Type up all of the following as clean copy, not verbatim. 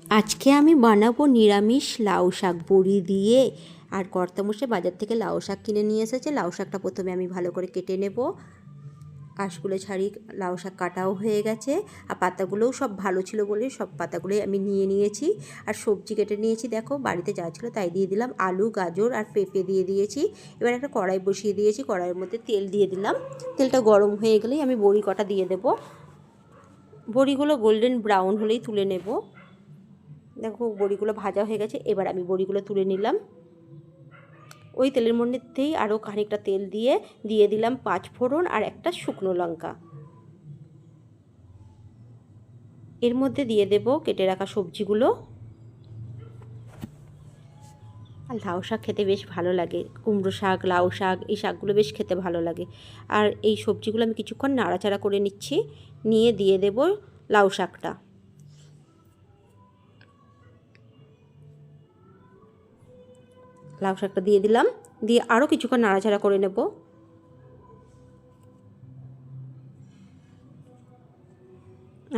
আজকে আমি বানাবো নিরামিষ লাউ শাক বড়ি দিয়ে। আর কর্তামশাই বাজার থেকে লাউ শাক কিনে নিয়ে এসেছে। লাউ শাকটা প্রথমে আমি ভালো করে কেটে নেব। আঁশগুলো ছাড়িয়ে লাউ শাক কাটাও হয়ে গেছে, আর পাতাগুলোও সব ভালো ছিল বলে সব পাতাগুলোই আমি নিয়ে নিয়েছি। আর সবজি কেটে নিয়েছি, দেখো বাড়িতে যা ছিল তাই দিয়ে দিলাম। আলু, গাজর আর পেঁপে দিয়ে দিয়েছি। এবার একটা কড়াই বসিয়ে দিয়েছি, কড়াইয়ের মধ্যে তেল দিয়ে দিলাম। তেলটা গরম হয়ে গেলেই আমি বড়ি কটা দিয়ে দেবো। বড়িগুলো গোল্ডেন ব্রাউন হলেই তুলে নেব। দেখো বড়িগুলো ভাজা হয়ে গেছে, এবার আমি বড়িগুলো তুলে নিলাম। ওই তেলের মধ্যেই আরও খানিকটা তেল দিয়ে দিলাম 5 ফোড়ন আর একটা শুকনো লঙ্কা। এর মধ্যে দিয়ে দেব কেটে রাখা সবজিগুলো। আর লাউ শাক খেতে বেশ ভালো লাগে, কুমড়ো শাক, লাউ শাক, এই শাকগুলো বেশ খেতে ভালো লাগে। আর এই সবজিগুলো আমি কিছুক্ষণ নাড়াচাড়া করে নিচ্ছি, নিয়ে দিয়ে দেব লাউ শাকটা। লাউ শাকটা দিয়ে দিলাম, দিয়ে আরও কিছুক্ষণ নাড়াচাড়া করে নেব।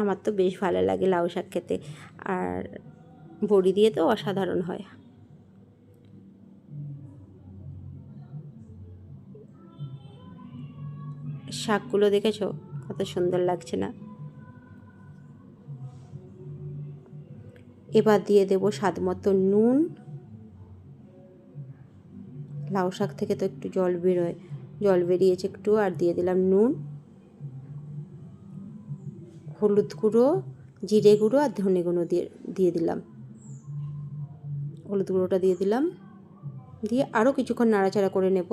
আমার তো বেশ ভালো লাগে লাউ শাক খেতে, আর বড়ি দিয়ে তো অসাধারণ হয়। শাকগুলো দেখেছো কত সুন্দর লাগছে না? এবার দিয়ে দেব স্বাদ মতো নুন। লাউ শাক থেকে তো একটু জল বেরোয়, জল বেরিয়েছে একটু, আর দিয়ে দিলাম নুন, হলুদ গুঁড়ো, জিরে গুঁড়ো আর ধনে গুঁড়ো দিয়ে দিলাম। হলুদ গুঁড়োটা দিয়ে দিলাম, দিয়ে আরও কিছুক্ষণ নাড়াচাড়া করে নেব।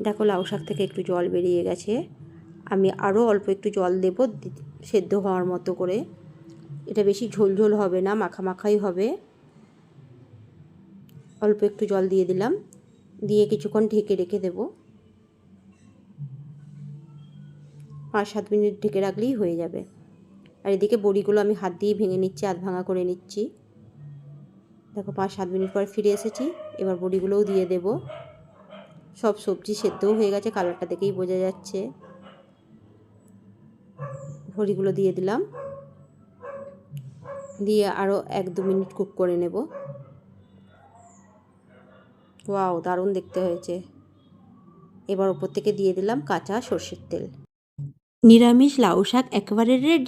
দেখো লাউ শাক থেকে একটু জল বেরিয়ে গেছে, আমি আরও অল্প একটু জল দেব সেদ্ধ হওয়ার মতো করে। এটা বেশি ঝোল ঝোল হবে না, মাখা মাখাই হবে। অল্প একটু জল দিয়ে দিলাম, দিয়ে কিছুক্ষণ ঢেকে রেখে দেব। 5-7 মিনিট ঢেকে রাখলেই হয়ে যাবে। আর এদিকে বড়িগুলো আমি হাত দিয়ে ভেঙে নিচ্ছি, আধ ভাঙা করে নিচ্ছি। দেখো 5-7 মিনিট পর ফিরে এসেছি, এবার বড়িগুলোও দিয়ে দেব। সব সবজি সেদ্ধও হয়ে গেছে, কালারটা দেখেই বোঝা যাচ্ছে। বড়িগুলো দিয়ে দিলাম, দিয়ে আরও 1-2 মিনিট কুক করে নেব। ওয়াও, দারুণ দেখতে হয়েছে। এবার ওপর থেকে দিয়ে দিলাম কাঁচা সর্ষের তেল। নিরামিষ লাউ শাক একেবারে রেডি।